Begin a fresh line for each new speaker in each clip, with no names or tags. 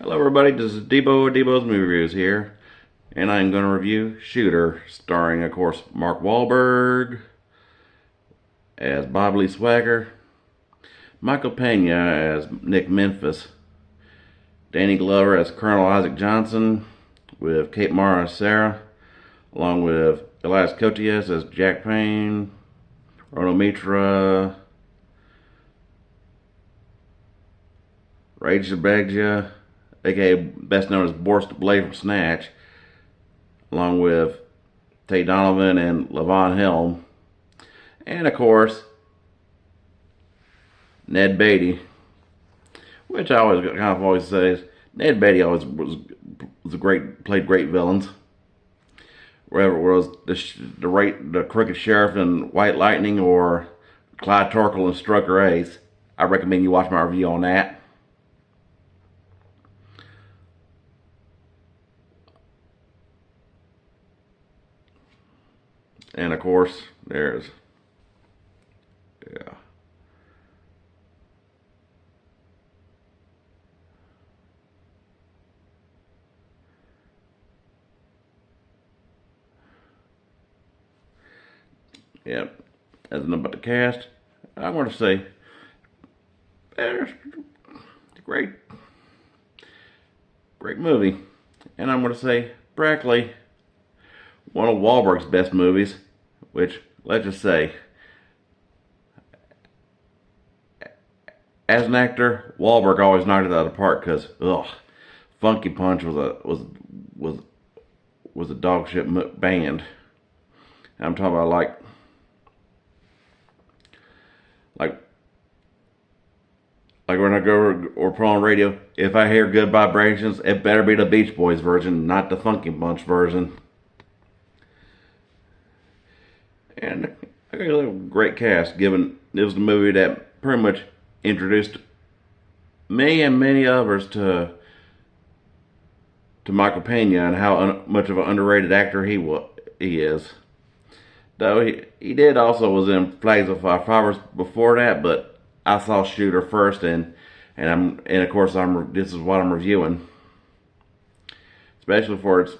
Hello everybody, this is Debo's Movie Reviews here, and I'm going to review Shooter, starring of course Mark Wahlberg as Bob Lee Swagger, Michael Pena as Nick Memphis, Danny Glover as Colonel Isaac Johnson, with Kate Mara as Sarah, along with Elias Koteas as Jack Payne, Rono Mitra, Rage Bagja, aka best known as Boris the Blade from Snatch, along with Tay Donovan and Levon Helm, and of course Ned Beatty, which I always say Ned Beatty always was a played great villains. Whether it was the crooked sheriff in White Lightning or Clyde Torkel in Strucker Ace, I recommend you watch my review on that. And of course, there's, yeah. Yep. As about the cast, I want to say, it's a great movie. And I'm going to say, practically one of Wahlberg's best movies, which, let's just say, as an actor, Wahlberg always knocked it out of the park because, Funky Punch was a dog shit band. I'm talking about like when I go or put on radio, if I hear Good Vibrations, it better be the Beach Boys version, not the Funky Punch version. And I got a great cast, given it was the movie that pretty much introduced me and many others to Michael Pena and how much of an underrated actor he is. Though he did also was in Flags of Fire before that, but I saw Shooter first, and of course this is what I'm reviewing, especially for its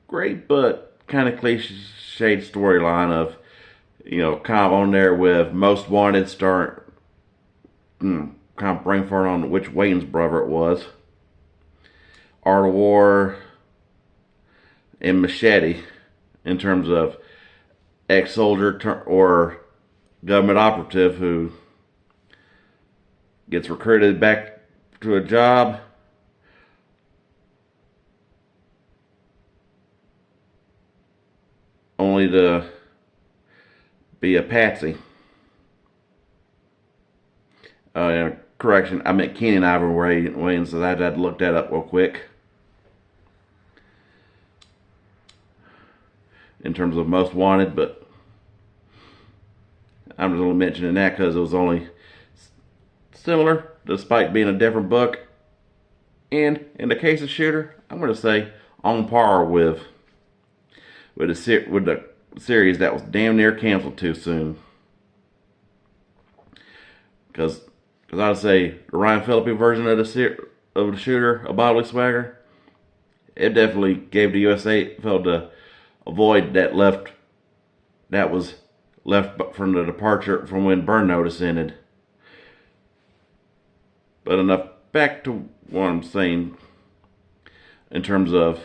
great but kind of cliched storyline of, kind of on there with Most Wanted, kind of brain fart on which Wayans brother it was, Art of War, and Machete, in terms of ex-soldier or government operative who gets recruited back to a job only to be a patsy. Correction, I meant Keenan Ivory Wayans, so I had to look that up real quick. In terms of Most Wanted, but I'm just only mentioning that because it was only similar, despite being a different book. And in the case of Shooter, I'm going to say on par with the series that was damn near canceled too soon. Because I'd say the Ryan Phillippe version of the Shooter, a Bob Lee Swagger, it definitely gave the USA felt to avoid that was left from the departure from when Burn Notice ended. But enough, back to what I'm saying in terms of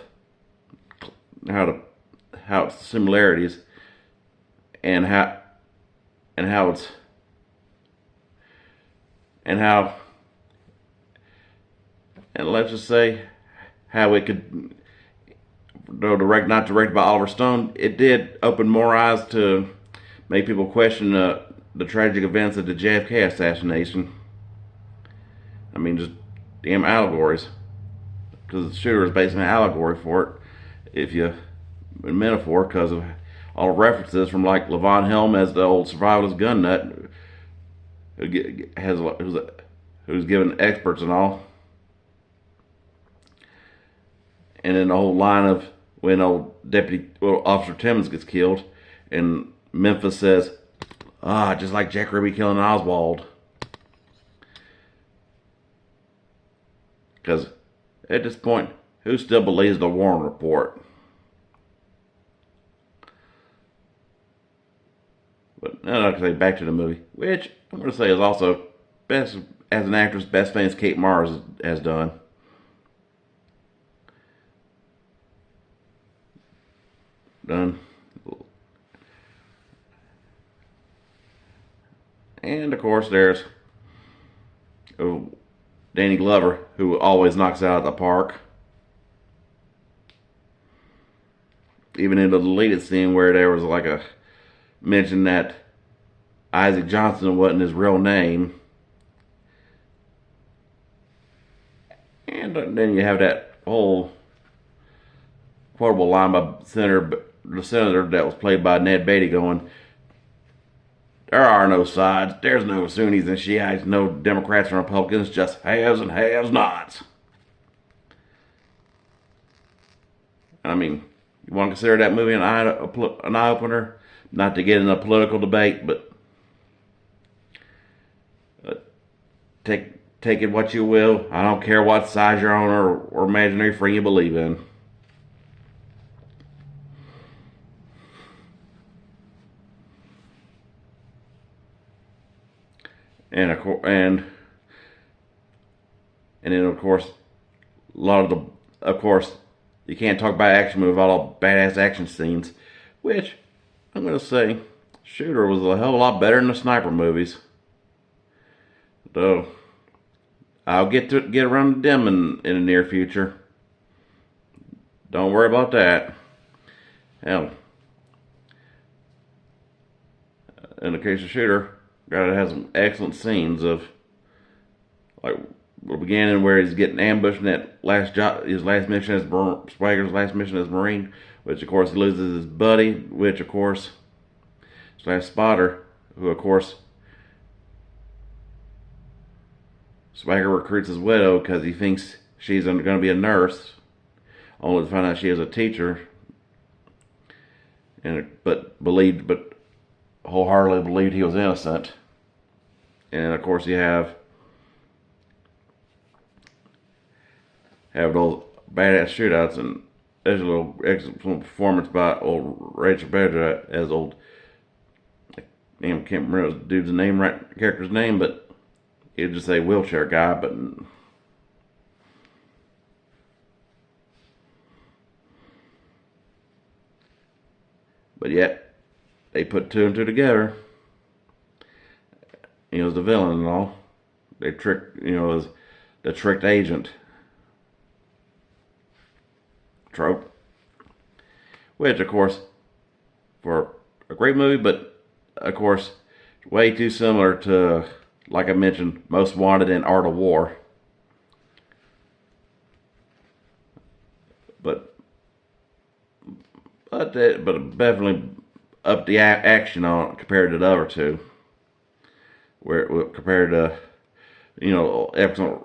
how it's similarities and how it's and let's just say how it could, though not directed by Oliver Stone, it did open more eyes to make people question the tragic events of the JFK assassination. I mean, just damn allegories. Because the Shooter is basically an allegory for it, if you, a metaphor, because of all the references from like Levon Helm as the old survivalist gun nut who's given experts and all. And then the whole line of when old Officer Timmons gets killed, and Memphis says, just like Jack Ruby killing Oswald. Because at this point, who still believes the Warren Report? But no, like I say, back to the movie, which I'm going to say is also best as an actress, best things Kate Mara has done. And of course, there's Danny Glover, who always knocks it out of the park. Even in the deleted scene where there was like a mention that Isaac Johnson wasn't his real name. And then you have that whole quotable line by the senator that was played by Ned Beatty going, "There are no sides. There's no Sunnis and Shiites, no Democrats and Republicans, just haves and have-nots." I mean, you want to consider that movie an eye-opener? Not to get in a political debate, but take it what you will. I don't care what side you're on or imaginary free you believe in. And then of course, a lot of you can't talk about action movie without all badass action scenes, which I'm gonna say Shooter was a hell of a lot better than the sniper movies. Though I'll get around to them in the near future. Don't worry about that. Hell, in the case of Shooter, God, it has some excellent scenes of like the beginning where he's getting ambushed in that his last mission as Swagger's last mission as Marine, which of course he loses his buddy, which of course / spotter, who of course Swagger recruits as widow because he thinks she's going to be a nurse, only to find out she is a teacher, but wholeheartedly believed he was innocent. And of course you have those badass shootouts, and there's a little excellent performance by old Rachel Bedra as old, I can't remember the dude's name, character's name, but he'd just say wheelchair guy, but yet they put two and two together. He was the villain and all. They tricked, as the tricked agent trope, which of course for a great movie, but of course way too similar to, like I mentioned, Most Wanted and Art of War. But definitely up the action on it compared to the other two, where compared to excellent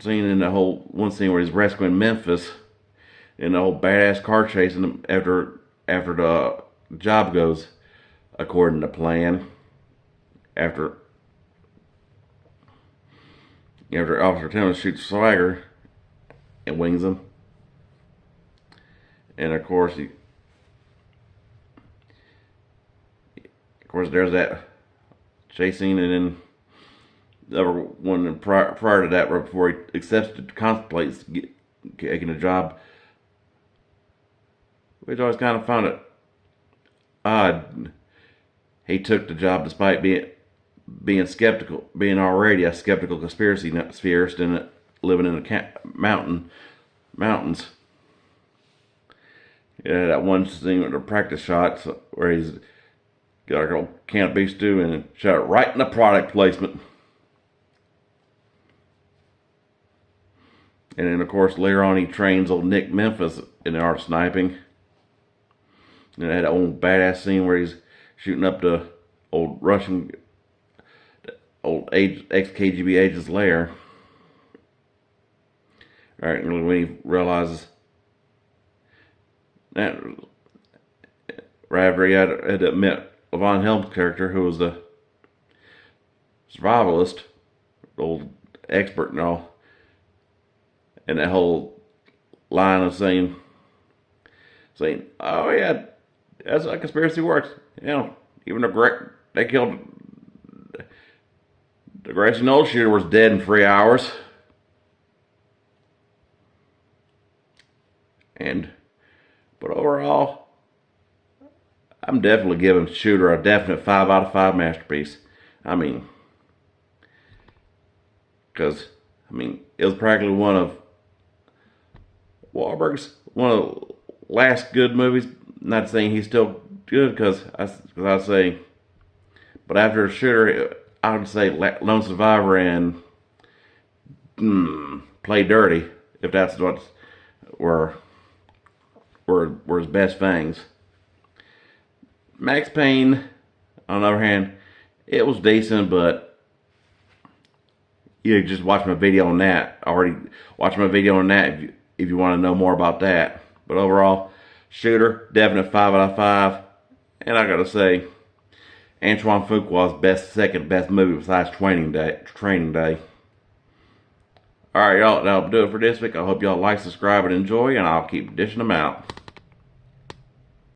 scene in the whole one scene where he's rescuing Memphis in the whole badass car chase after the job goes according to plan, after Officer Timmons shoots Swagger and wings him. And of course there's that chase scene, and then the other one prior to that, right before he contemplates taking a job, which I always kind of found it odd. He took the job despite being skeptical, being already a skeptical conspiracy theorist and living in the mountains. Yeah, that one scene with the practice shots where he's got a can of beef stew and shot it right in the product placement. And then of course later on he trains old Nick Memphis in the art of sniping. And that old badass scene where he's shooting up the old ex-KGB agent's lair. Alright, when he realizes that right after he had met Levon Helm's character, who was the survivalist, old expert and all, and that whole line of saying, oh yeah, that's how conspiracy works. You know, even they killed the Gracie Knoll shooter was dead in 3 hours. But overall, I'm definitely giving Shooter a definite 5 out of 5 masterpiece. I mean, because it was practically one of Wahlberg's last good movies. Not saying he's still good, because I say, but after Shooter, I would say Lone Survivor and Play Dirty, if that's what were his best things. Max Payne, on the other hand, it was decent, but you just watch my video on that. Watch my video on that if you want to know more about that. But overall, Shooter, definite 5 out of 5. And I gotta say, Antoine Fuqua's second best movie besides Training Day. Alright, y'all, that'll do it for this week. I hope y'all like, subscribe, and enjoy, and I'll keep dishing them out.